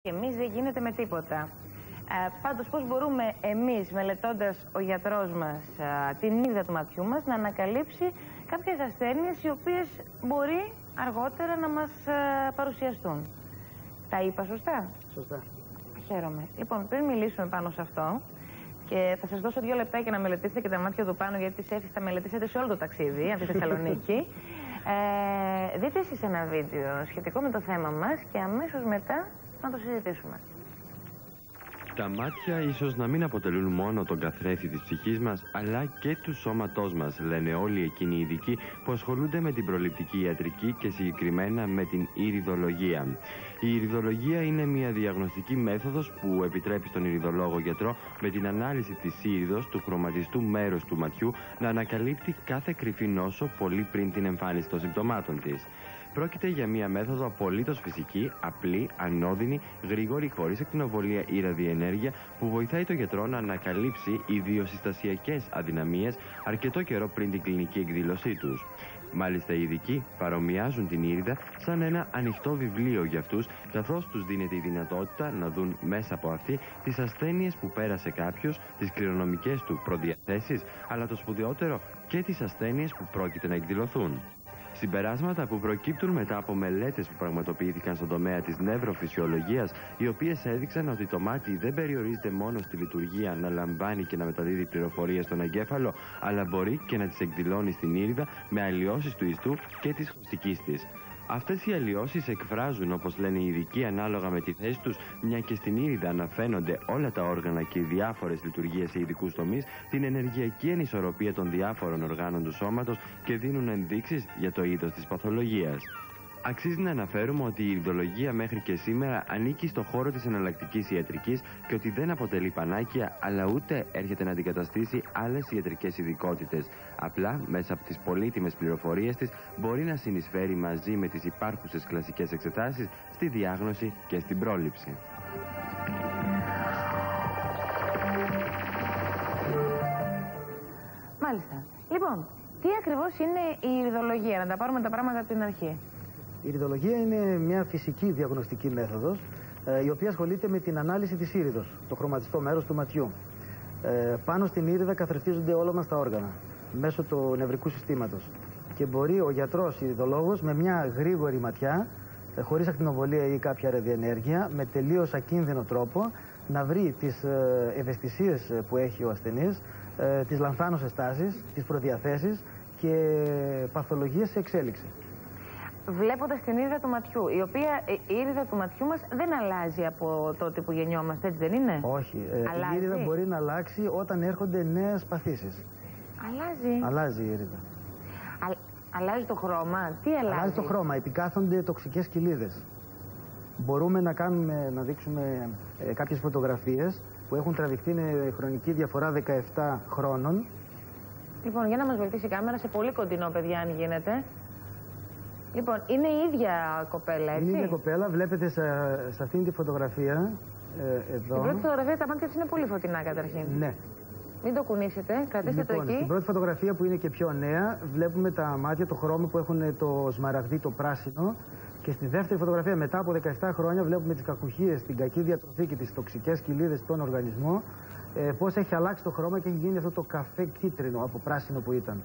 Και εμείς δεν γίνεται με τίποτα. Πάντως, πώς μπορούμε εμείς, μελετώντας ο γιατρός μας την ύλη του ματιού μας, να ανακαλύψει κάποιες ασθένειες οι οποίες μπορεί αργότερα να μας παρουσιαστούν. Τα είπα σωστά? Σωστά. Χαίρομαι. Λοιπόν, πριν μιλήσουμε πάνω σε αυτό, και θα σας δώσω 2 λεπτάκια να μελετήσετε και τα μάτια του πάνω, γιατί τις έφυγες, θα μελετήσετε σε όλο το ταξίδι από τη Θεσσαλονίκη. Δείτε εσείς ένα βίντεο σχετικό με το θέμα μας και αμέσως μετά να το συζητήσουμε. Τα μάτια ίσως να μην αποτελούν μόνο τον καθρέφτη της ψυχής μας, αλλά και του σώματός μας, λένε όλοι εκείνοι οι ειδικοί που ασχολούνται με την προληπτική ιατρική και συγκεκριμένα με την ηριδολογία. Η ηριδολογία είναι μια διαγνωστική μέθοδος που επιτρέπει στον ηριδολόγο γιατρό με την ανάλυση της ήριδος του χρωματιστού μέρους του ματιού να ανακαλύπτει κάθε κρυφή νόσο πολύ πριν την εμφάνιση των συμπτωμάτων της. Πρόκειται για μια μέθοδο απολύτως φυσική, απλή, ανώδυνη, γρήγορη, χωρίς ακτινοβολία ή ραδιενέργεια, που βοηθάει τον γιατρό να ανακαλύψει ιδιοσυστασιακές αδυναμίες αρκετό καιρό πριν την κλινική εκδήλωσή τους. Μάλιστα, οι ειδικοί παρομοιάζουν την ήριδα σαν ένα ανοιχτό βιβλίο για αυτούς, καθώς τους δίνεται η δυνατότητα να δουν μέσα από αυτή τις ασθένειες που πέρασε κάποιος, τις κληρονομικές του προδιαθέσεις, αλλά το σπουδαιότερο και τις ασθένειες που πρόκειται να εκδηλωθούν. Συμπεράσματα που προκύπτουν μετά από μελέτες που πραγματοποιήθηκαν στον τομέα της νευροφυσιολογίας, οι οποίες έδειξαν ότι το μάτι δεν περιορίζεται μόνο στη λειτουργία να λαμβάνει και να μεταδίδει πληροφορίες στον εγκέφαλο, αλλά μπορεί και να τις εκδηλώνει στην ήριδα με αλλοιώσεις του ιστού και της χρωστικής της. Αυτές οι αλλοιώσεις εκφράζουν, όπως λένε οι ειδικοί, ανάλογα με τη θέση τους, μια και στην ήριδα αναφαίνονται όλα τα όργανα και οι διάφορες λειτουργίες σε ειδικούς τομείς, την ενεργειακή ανισορροπία των διάφορων οργάνων του σώματος και δίνουν ενδείξεις για το είδος της παθολογίας. Αξίζει να αναφέρουμε ότι η ηριδολογία μέχρι και σήμερα ανήκει στο χώρο της εναλλακτικής ιατρικής και ότι δεν αποτελεί πανάκια, αλλά ούτε έρχεται να αντικαταστήσει άλλες ιατρικές ειδικότητες. Απλά, μέσα από τις πολύτιμες πληροφορίες της, μπορεί να συνεισφέρει μαζί με τις υπάρχουσες κλασικές εξετάσεις στη διάγνωση και στην πρόληψη. Μάλιστα. Λοιπόν, τι ακριβώς είναι η ηριδολογία, να τα πάρουμε τα πράγματα από την αρχή. Η ηριδολογία είναι μια φυσική διαγνωστική μέθοδος, η οποία ασχολείται με την ανάλυση της ήριδος, το χρωματιστό μέρος του ματιού. Πάνω στην ήριδα καθρεφτίζονται όλα μας τα όργανα, μέσω του νευρικού συστήματος. Και μπορεί ο γιατρός ηριδολόγος με μια γρήγορη ματιά, χωρίς ακτινοβολία ή κάποια ραδιενέργεια, με τελείως ακίνδυνο τρόπο, να βρει τις ευαισθησίες που έχει ο ασθενής, τις λανθάνωσες τάσεις, τις προδιαθέσεις και παθολογίες σε εξέλιξη. Βλέποντας την ήριδα του ματιού, η οποία η ήριδα του ματιού μας δεν αλλάζει από τότε που γεννιόμαστε, έτσι δεν είναι? Όχι. Η ήριδα μπορεί να αλλάξει όταν έρχονται νέες παθήσεις. Αλλάζει. Αλλάζει η ήριδα. Αλλάζει το χρώμα. Τι αλλάζει? Αλλάζει το χρώμα. Επικάθονται τοξικές κοιλίδες. Μπορούμε να δείξουμε κάποιες φωτογραφίες που έχουν τραβηχτεί με χρονική διαφορά 17 χρόνων. Λοιπόν, για να μας βοηθήσει η κάμερα σε πολύ κοντινό, παιδιά, αν γίνεται. Λοιπόν, είναι η ίδια κοπέλα, έτσι? Είναι η ίδια κοπέλα. Βλέπετε σε αυτήν τη φωτογραφία, εδώ. Στην πρώτη φωτογραφία τα μάτια της είναι πολύ φωτεινά, καταρχήν. Ναι. Μην το κουνήσετε, κρατήστε το εκεί. Στην πρώτη φωτογραφία, που είναι και πιο νέα, βλέπουμε τα μάτια, το χρώμα που έχουν το σμαραγδί, το πράσινο. Και στη δεύτερη φωτογραφία, μετά από 17 χρόνια, βλέπουμε τις κακουχίες, την κακή διατροφή και τις τοξικές κοιλίδες στον οργανισμό. Πώς έχει αλλάξει το χρώμα και έχει γίνει αυτό το καφέ κίτρινο από πράσινο που ήταν.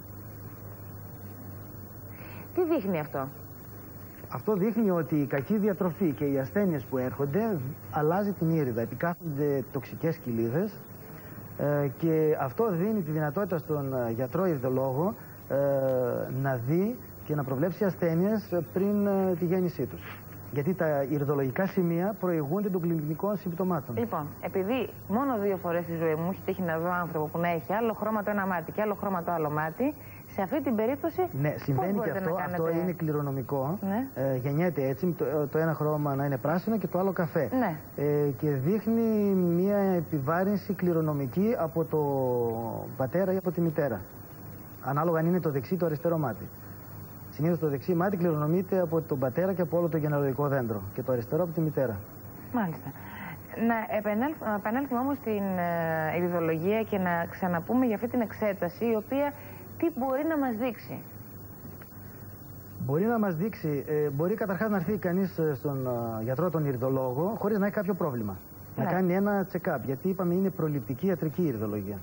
Τι δείχνει αυτό? Αυτό δείχνει ότι η κακή διατροφή και οι ασθένειες που έρχονται αλλάζει την ήριδα. Επικάθονται τοξικές κοιλίδες και αυτό δίνει τη δυνατότητα στον γιατρό ηριδολόγο να δει και να προβλέψει ασθένειες πριν τη γέννησή τους. Γιατί τα ηριδολογικά σημεία προηγούνται των κλινικών συμπτωμάτων. Λοιπόν, επειδή μόνο 2 φορές στη ζωή μου έχει τύχει να δω άνθρωπο που να έχει άλλο χρώμα το ένα μάτι και άλλο χρώμα το άλλο μάτι, σε αυτή την περίπτωση. Ναι, συμβαίνει και αυτό. Αυτό είναι κληρονομικό. Ναι. Γεννιέται έτσι, το ένα χρώμα να είναι πράσινο και το άλλο καφέ. Ναι. Και δείχνει μια επιβάρυνση κληρονομική από το πατέρα ή από τη μητέρα. Ανάλογα αν είναι το δεξί ή το αριστερό μάτι. Συνήθως το δεξί μάτι κληρονομείται από τον πατέρα και από όλο το γενεαλογικό δέντρο. Και το αριστερό από τη μητέρα. Μάλιστα. Να επανέλθουμε όμως στην ηριδολογία και να ξαναπούμε για αυτή την εξέταση, η οποία τι μπορεί να μας δείξει? Μπορεί να μας δείξει, μπορεί καταρχάς να έρθει κανείς στον γιατρό, τον ηρδολόγο, χωρίς να έχει κάποιο πρόβλημα. Να κάνει ένα check-up, γιατί είπαμε είναι προληπτική ιατρική ηρδολογία.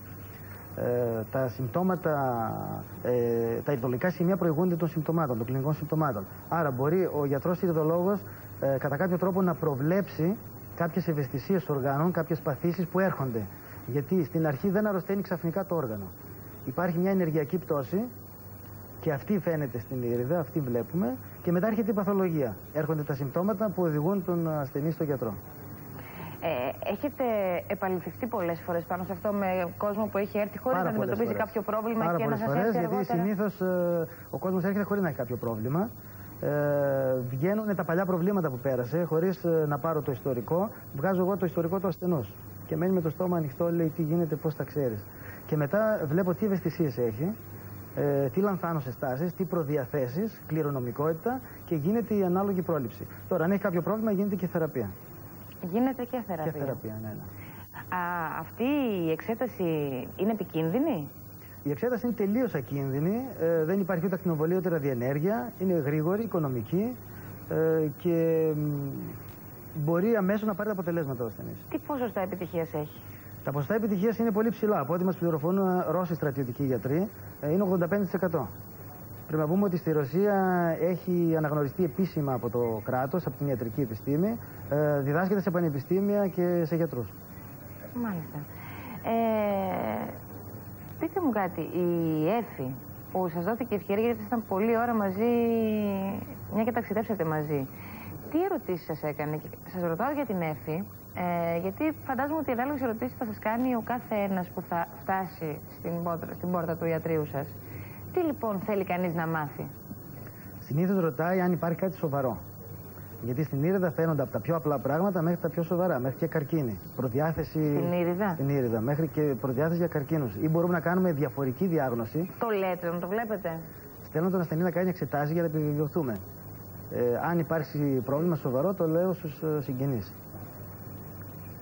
Τα συμπτώματα, τα ηρδολογικά σημεία προηγούνται των συμπτωμάτων, των κλινικών συμπτωμάτων. Άρα μπορεί ο γιατρός ηρδολόγος κατά κάποιο τρόπο να προβλέψει κάποιες ευαισθησίες οργάνων, κάποιες παθήσεις που έρχονται. Γιατί στην αρχή δεν αρρωσταίνει ξαφνικά το όργανο. Υπάρχει μια ενεργειακή πτώση και αυτή φαίνεται στην ήριδα, αυτή βλέπουμε, και μετά έρχεται η παθολογία. Έρχονται τα συμπτώματα που οδηγούν τον ασθενή στο γιατρό. Έχετε επαληθευτεί πολλές φορές πάνω σε αυτό με κόσμο που έχει έρθει χωρίς να αντιμετωπίζει κάποιο πρόβλημα και να σας έρθει αργότερα? Γιατί συνήθως ο κόσμος έρχεται χωρίς να έχει κάποιο πρόβλημα. Βγαίνουν τα παλιά προβλήματα που πέρασε, χωρίς να πάρω το ιστορικό. Βγάζω εγώ το ιστορικό του ασθενούς. Και μένει με το στόμα ανοιχτό, λέει τι γίνεται, πώς τα ξέρεις. Και μετά βλέπω τι ευαισθησίες έχει, τι λανθάνωσες τάσεις, τι προδιαθέσεις, κληρονομικότητα, και γίνεται η ανάλογη πρόληψη. Τώρα, αν έχει κάποιο πρόβλημα, γίνεται και θεραπεία. Γίνεται και θεραπεία. Και θεραπεία, ναι. Αυτή η εξέταση είναι επικίνδυνη? Η εξέταση είναι τελείως ακίνδυνη. Δεν υπάρχει ούτε ακτινοβολία ούτε ραδιενέργεια. Είναι γρήγορη, οικονομική και μπορεί αμέσως να πάρει τα αποτελέσματα ο ασθενής. Τι ποσοστά επιτυχίας έχει? Τα ποσοστά επιτυχίας είναι πολύ ψηλά. Από ό,τι μας πληροφορούν Ρώσοι στρατιωτικοί γιατροί, είναι 85%. Πρέπει να πούμε ότι στη Ρωσία έχει αναγνωριστεί επίσημα από το κράτος, από την ιατρική επιστήμη, διδάσκεται σε πανεπιστήμια και σε γιατρούς. Μάλιστα. Πείτε μου κάτι, η Έφη που σας δόθηκε ευκαιρία, γιατί ήσασταν πολλή ώρα μαζί, μια και ταξιδέψατε μαζί, τι ερωτήσεις σας έκανε? Σας ρωτάω για την Έφη, γιατί φαντάζομαι ότι ανάλογες ερωτήσεις θα σας κάνει ο κάθε ένας που θα φτάσει στην πόρτα του ιατρείου σας. Τι λοιπόν θέλει κανείς να μάθει? Συνήθως ρωτάει αν υπάρχει κάτι σοβαρό. Γιατί στην ήριδα φαίνονται από τα πιο απλά πράγματα μέχρι τα πιο σοβαρά, μέχρι και καρκίνη. Προδιάθεση. Στην ήριδα? Στην ήριδα, μέχρι και προδιάθεση για καρκίνους. Ή μπορούμε να κάνουμε διαφορική διάγνωση. Το λέτε, να το βλέπετε? Στέλνω τον ασθενή να κάνει εξετάσεις για να επιβεβαιωθούμε. Αν υπάρξει πρόβλημα σοβαρό, το λέω στους συγγενείς.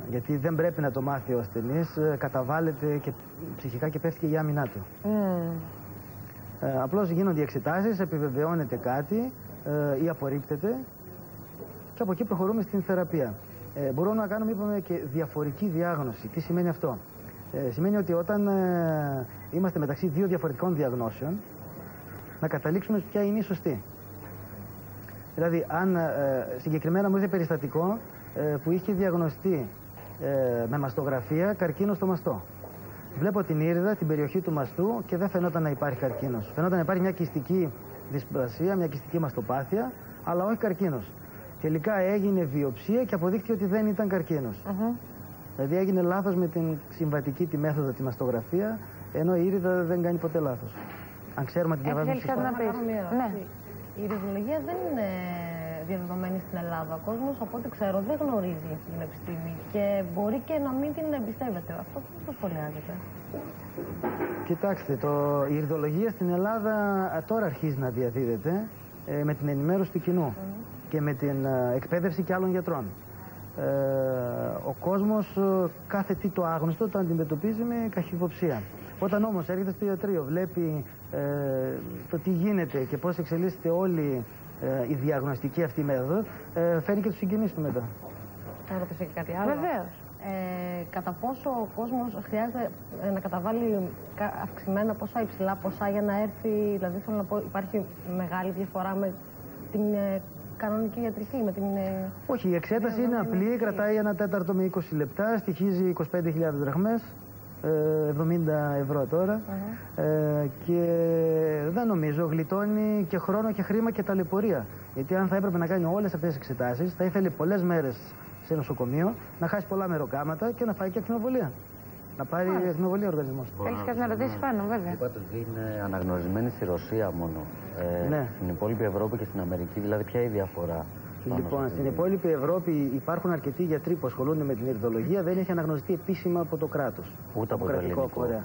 Γιατί δεν πρέπει να το μάθει ο ασθενής, καταβάλλεται και ψυχικά και πέφτει και η άμυνά του. Απλώς γίνονται οι εξετάσεις, επιβεβαιώνεται κάτι ή απορρίπτεται και από εκεί προχωρούμε στην θεραπεία. Μπορούμε να κάνουμε, είπαμε, και διαφορική διάγνωση. Τι σημαίνει αυτό? Σημαίνει ότι όταν είμαστε μεταξύ δύο διαφορετικών διαγνώσεων, να καταλήξουμε ποια είναι η σωστή. Δηλαδή, αν συγκεκριμένα μου ήρθε περιστατικό που είχε διαγνωστεί με μαστογραφία καρκίνο στο μαστό. Βλέπω την ήριδα, την περιοχή του μαστού και δεν φαινόταν να υπάρχει καρκίνος. Φαινόταν να υπάρχει μια κυστική δυσπλασία, μια κυστική μαστοπάθεια, αλλά όχι καρκίνος. Τελικά έγινε βιοψία και αποδείχθηκε ότι δεν ήταν καρκίνος. Δηλαδή έγινε λάθος με την συμβατική τη μέθοδο, τη μαστογραφία, ενώ η ήριδα δεν κάνει ποτέ λάθος. Αν ξέρουμε ότι διαβάζουμε σωστά. Η ηριδολογία δεν είναι διαδεδομένη στην Ελλάδα. Ο κόσμος, από ό,τι ξέρω, δεν γνωρίζει αυτή την επιστήμη και μπορεί και να μην την εμπιστεύεται. Αυτό πώς το σχολιάζετε? Κοιτάξτε, η ηριδολογία στην Ελλάδα τώρα αρχίζει να διαδίδεται με την ενημέρωση του κοινού και με την εκπαίδευση και άλλων γιατρών. Ο κόσμος κάθε τι το άγνωστο το αντιμετωπίζει με καχυποψία. Όταν όμως έρχεται στο ιατρείο, βλέπει το τι γίνεται και πώς εξελίσσεται όλη η διαγνωστική αυτή μέθοδο, φέρνει και τους συγγενείς του μετά. Θα ρωτήσω και κάτι άλλο. Βεβαίως. Κατά πόσο ο κόσμος χρειάζεται να καταβάλει αυξημένα ποσά, υψηλά ποσά για να έρθει, δηλαδή θέλω να πω, υπάρχει μεγάλη διαφορά με την κανονική ιατρική, με την... Όχι, η εξέταση είναι απλή, κρατάει 1 4 με 20 λεπτά, στοιχίζει 25.000 δραχμές. 70 ευρώ τώρα και δεν νομίζω, γλιτώνει και χρόνο και χρήμα και ταλαιπωρία. Γιατί αν θα έπρεπε να κάνει όλες αυτές τις εξετάσεις, θα ήθελε πολλές μέρες σε νοσοκομείο, να χάσει πολλά μεροκάματα και να φάει και ακτινοβολία. Να πάρει ακτινοβολία ο οργανισμός. Θέλεις κάτι να ρωτήσεις πάνω, βέβαια? Είπατε ότι είναι αναγνωρισμένη στη Ρωσία μόνο. Ναι. Στην υπόλοιπη Ευρώπη και στην Αμερική, δηλαδή ποια είναι η διαφορά? Λοιπόν, στην υπόλοιπη Ευρώπη υπάρχουν αρκετοί γιατροί που ασχολούνται με την ηριδολογία, δεν έχει αναγνωριστεί επίσημα από το κράτος. Ούτε από το ελληνικό. Κορέα.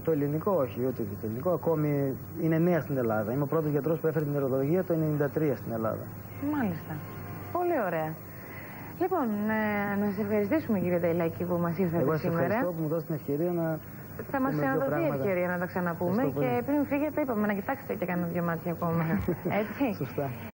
Το ελληνικό όχι, ούτε το ελληνικό. Ακόμη είναι νέα στην Ελλάδα. Είμαι ο πρώτος γιατρός που έφερε την ηριδολογία το 1993 στην Ελλάδα. Μάλιστα. Πολύ ωραία. Λοιπόν, να σας ευχαριστήσουμε, κύριε Ταϊλάκη, που μας ήρθατε σήμερα. Εγώ σας ευχαριστώ που μου δώσετε την ευκαιρία Θα μας ξαναδοθεί η ευκαιρία να τα ξαναπούμε Ευχαριστώ και πολύ. πριν φύγετε είπαμε να κοιτάξετε και κάνα δυο μάτια ακόμα. Έτσι. Σωστά.